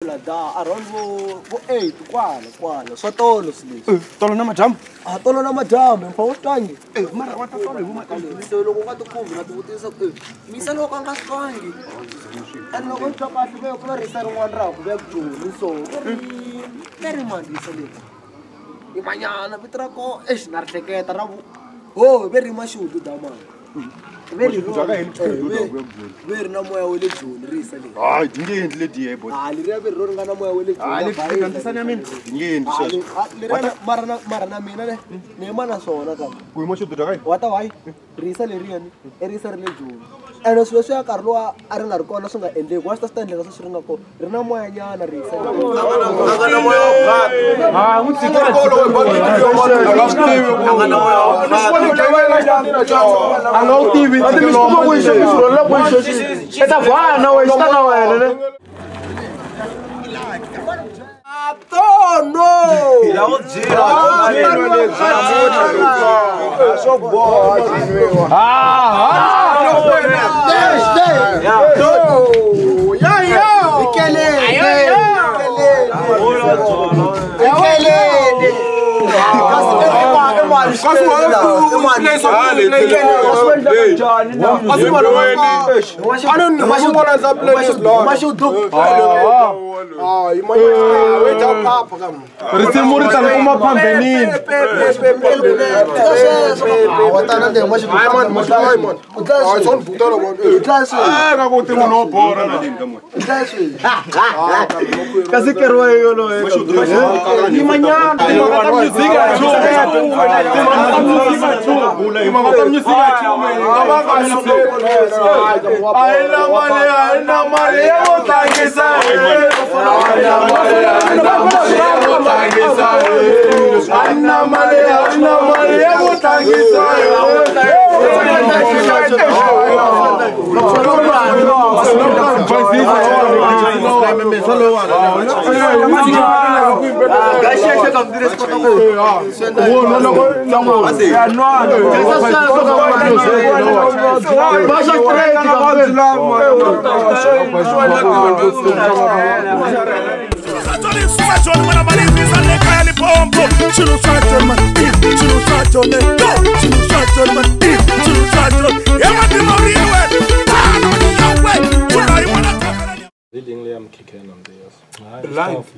kula da around vo 8 kwala swa tolo sileswi tolo na majamu tolo na majamu mfa utlangi mara wa tolo hi vuma so loko nga tikhumbi na tivutisa ku misa loko a nga swangi and loko ni twa kahle ve ku va risa rin'wana ra ku ve ku joni so very mandisa leti imanyana vito ra ko na ri hleketa ra ve rima xudu da mani very na moya wa le joni risa leyi hayi dingeendli lediya boy leriya ve ro ri nga na moya wa le jonikantisani ya mina dingeendli mara na mina le ni yima na swona ka ku yima xudu ka wata wayi risa leriyani i risa ri le joni ene swilo swi ya nkarhi lowa a ri nga ri kona swi nga endleki wa swi ta swi ta endleka swi ri nga kona ri na moya nyana risa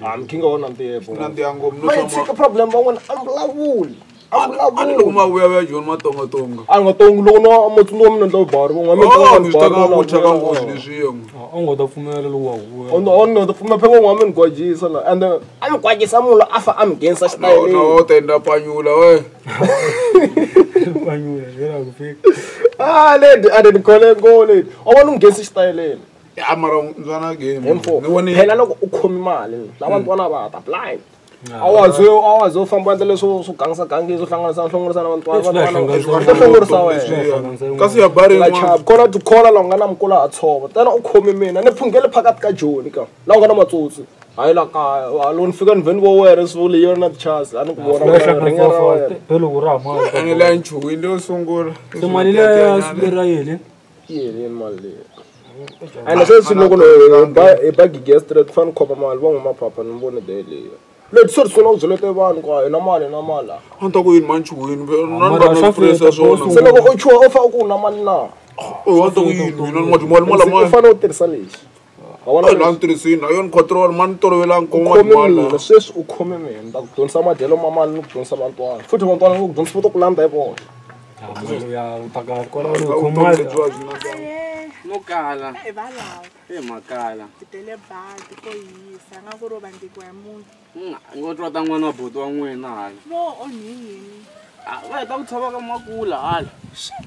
I'm king on the problem awazofamba ndlela swo gangisa gangiso hlanganisa nhlongorisa na vanhu kasi ya bari kona tikhola la nga na mkula a tshova tana u khomi mina ni phungele phakati ka joni ka la nga na matsotsi hayi la kaya lo ni fika ni veni vo were swivuli yona na tichasi a ni ku vona ringa ra wena pelo ku rama ani la nchuwi ndo sungula so mali le sibira yele mali leyi and se loko e bagi guest red fan khopa mali va n'wi mapapa ni vone dele leti swi ri swi na byelete vanhu kwa na mali anta ku yini manchuwini nani va na pressa swona se loko u chuwa u fa ku na mali na anta ku yini mina ni mali mala u fanele u tirhisa lexi la ntirhisini ayoni control mani tolovelanga kon'wana sweswi u khome mina ni ta ku dyondzisa madyelo ma mali ni ku dyondzisa vantwana futhi vantwana ni ku dyondzisa vo to ku landa hi vona no kala valawo makala titele bati ko yisa nga ku ro vandikiwa hi munhu ngo twa ta n'wana wa boti wa n'wina hala no onhini va heta ku tshova ka makula hala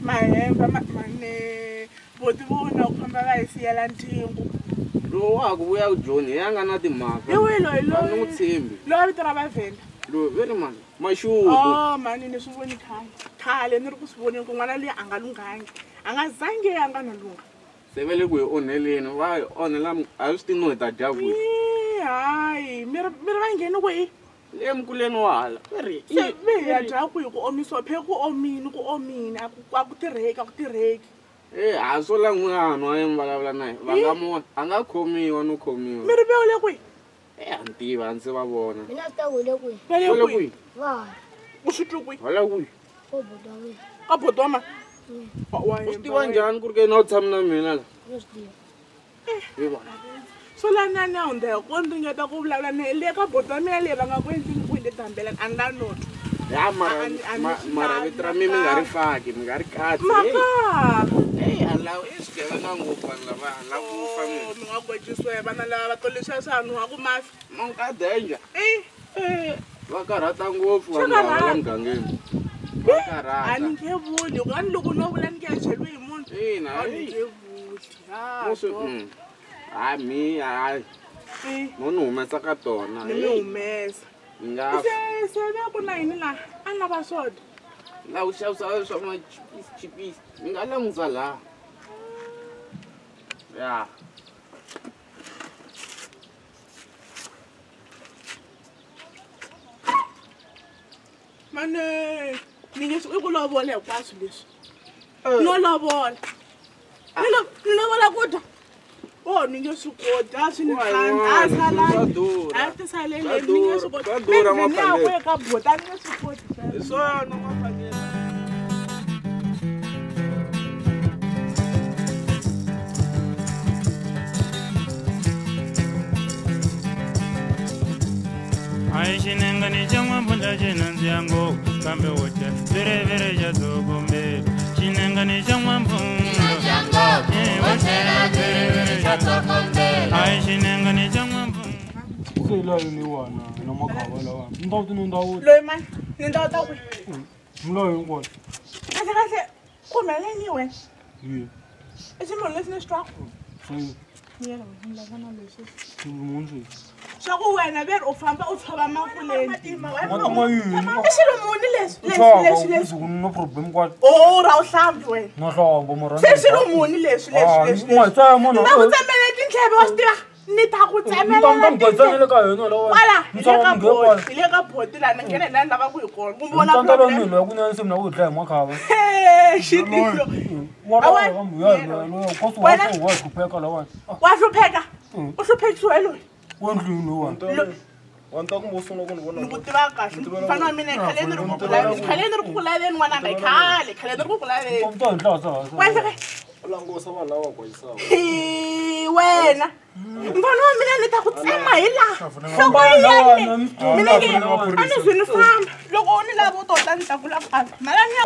mahemba mane boti vona ku famba va hi siyela ntingu lowu wa ku vuya ku joni ya nga na timhaka i wihi loyi ni n'wi tshembi loyi vito ra vavhenda loyi veri mani maxuku mani ni swi voni khale ni ri ku swi voneni ku n'wana loyi a nga lunghangi a nga zangi a nga no lunga sevele ku hi onheleni va hi onhela a swi tino hi ta dya kwihi hayi mi ri va ngheni kwihi le emkuleni wa hala mi hi ya dya kwihi ku omisiwa phe ku omini a ku tirheki a swo la n'win'wana wa yena vulavula na yena va nga mona a nga khomiwa no khomiwa mi ri vewule kwihi Antiva, ndzi va vona. Mina ta wele kwi. Vale Wale kwi. kwi? Va. U swi twi kwi? Wala kwi? Ko bodo wa mina. Ka botoma. U swi tiva njhani ku ri ke na u tshama na mina la? Yo swi tiva. Hi vona. So la nani a hundza ku ringeta ku vulavula le ka botoma mina leyi va nga ku endlini ku le dambelani a ni la notho. Ya mara vito ra mina mi nga ri faki, mi nga ri katsi. Maka. Alawu i swigevenga ngopfu vanhu lava lava ku fa mina. Mi nga gojisiwa hi vana lava va tolisa swanhu wa ku mafi. Monka danger. Va karhata ngopfu vanhu lava la mugangeni. Va A karhata. ni nge vuli ku a ni loko no vula ni nge cheliwi hi munhu. Ina, A ni nge vuli. Hayi, mo ni humesa ka tona. Ni mi humesa. Ni nga Se ve ku na yini laha a ni lava soda. la u xavisa swa machipisi. Ni nga langusa laha. Ya. Mane ni nge swi ku lovola hinkwaswo leswi. No lovola. Ni lovola ku dya. Oh, ni nge swi koti a swi ni tlanga a salani a ti salele ni nge swi koti. Swa durha Ni ya maphaketi. ku eka bota ni nge swi koti. Hi swona maphaketi. Ai xinengani xa n'wampfundla xi nandzihango kambe wo dya virevire xa dzogombe xinengani xa n'wampfundla wo tlhela virevire xa dzogombe ai xinengani xa n'wampfundla Sela yini wana na makhava lawa. Ndawu tino ndawu. Loyi mani ni ndawu ta kwi. Mlayo hinkwayo. Kahle kumeleni wena. Ye. I ximilo lexi ni xi twaka. Sai. Miyela wena ni lava na leswi. Munzi. Swa ku wena veri u famba u tshova makuleni. Matama yini? I xilo muni leswi. No problem kwa. Oh, ra u hlambi wena. No hlambo mara. Se xilo muni leswi. Ma tsaya mona. Ni ta ku tsemela tinhleve wa swi tiva. Ni ta ku tsemela. Ntamgwetsanele ka yona lawa. Wala, hi le ka boti lana nghena lani lava ku hi kona. Ku vona Ntantalo problem. mina ya kunene semna ku dlaya makhava. Xitilo. Wala lo kosu wa ku wa kupheka lawa. Wa hlupheka. U hluphekisiwe loyi. Wendlini wa. Wanta ku mosona ku ni vona. Ni ku tiva kahle. Mfana wa mina khale ni ri ku kulaveni. Khale ni ri ku kulaveni n'wananga hi khale. Khale ni ri ku kulaveni. Mfana ndla sa. Wa ndleke. Langosa vanhu lava gwayisawa. Wena. Mfana wa mina ni ta ku tsema hi laha. Loko yani. Mina nge a ni zwi ni famba. Loko ni lava u tota ni ta ku lava khale. Mala ni ya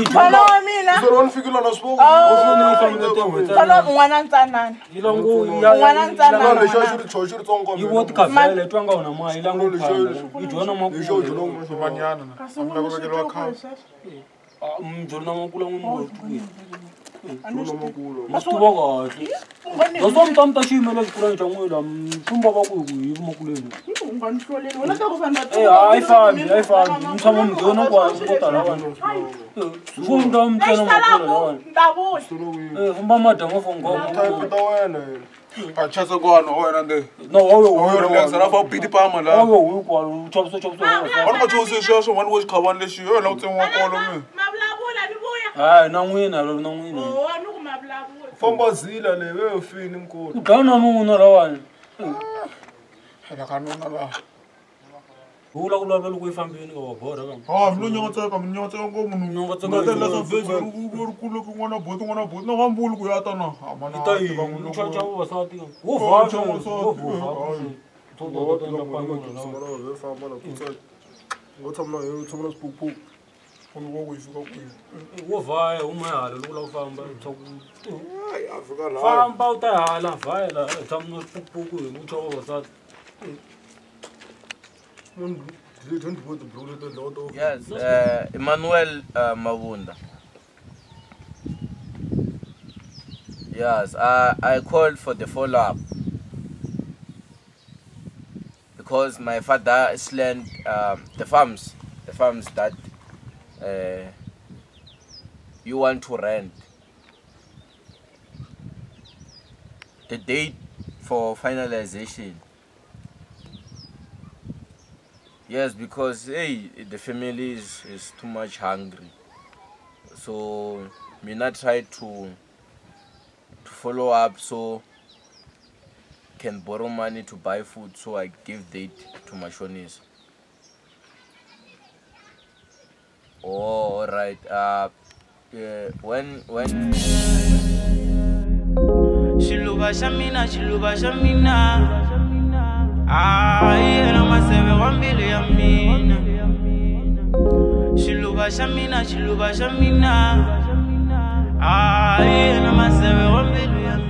mfana wa mina. Zero ni fikile na swo. Mfana n'wana ntsanana. Ilangu ya N'wana ntsanana. Lexo xi ri choxi ri tsongo. Iwo tikavele twanga una ma ilangu ijona Lexo makulu. jolo manyana na. Kasi n'wana swi twa ku hi sweswo. Mjona makulu ngumbo. Jolo makulu. Masuba kahle. Ngasom tam ta ximela xikura xa n'wina mfumba va ku hi makuleni. Ai fambi mtshama mjona kwa ngota lawa. Funda mtshana makulu lawa. Fumba madama fongo. Type ta wena. Achasa kwana wena nde. No Oyo relax ra fa biti pama la. Awo kwa chopso. Wani ma chose sweswo wani wo xikhavani lexi yo la u tsengiwa kolo mi. Hayi na n'wina lo na n'wina. Famba zila le we ufini mkulu. Udana nuna lawani. Hela kanuna la. Ula loko ifambeni ka wa bora ka. Ah, mlo nyongotseka ngo munhu. Nyongotseka Ndzi la sa vhezi ri kule ku n'wana boti na vambulu ku ya ta na. Amana. Ita yi cha wasati. Wo va cha wasati. Wo va uma hala loko la famba famba u ta hala vhayela tshama puku hi mucha wasati. Yes, Emmanuel Mavunda. Yes, I called for the follow-up because my father slammed the farms that you want to rent. The date for finalization. Yes, because hey, the family is too much hungry. So me not try to follow up. So can borrow money to buy food, so I give date to my shonies. Oh, all right. When Shiluba shamina yena maseve wambili ya mina Shiluba shamina yena maseve wambili ya mina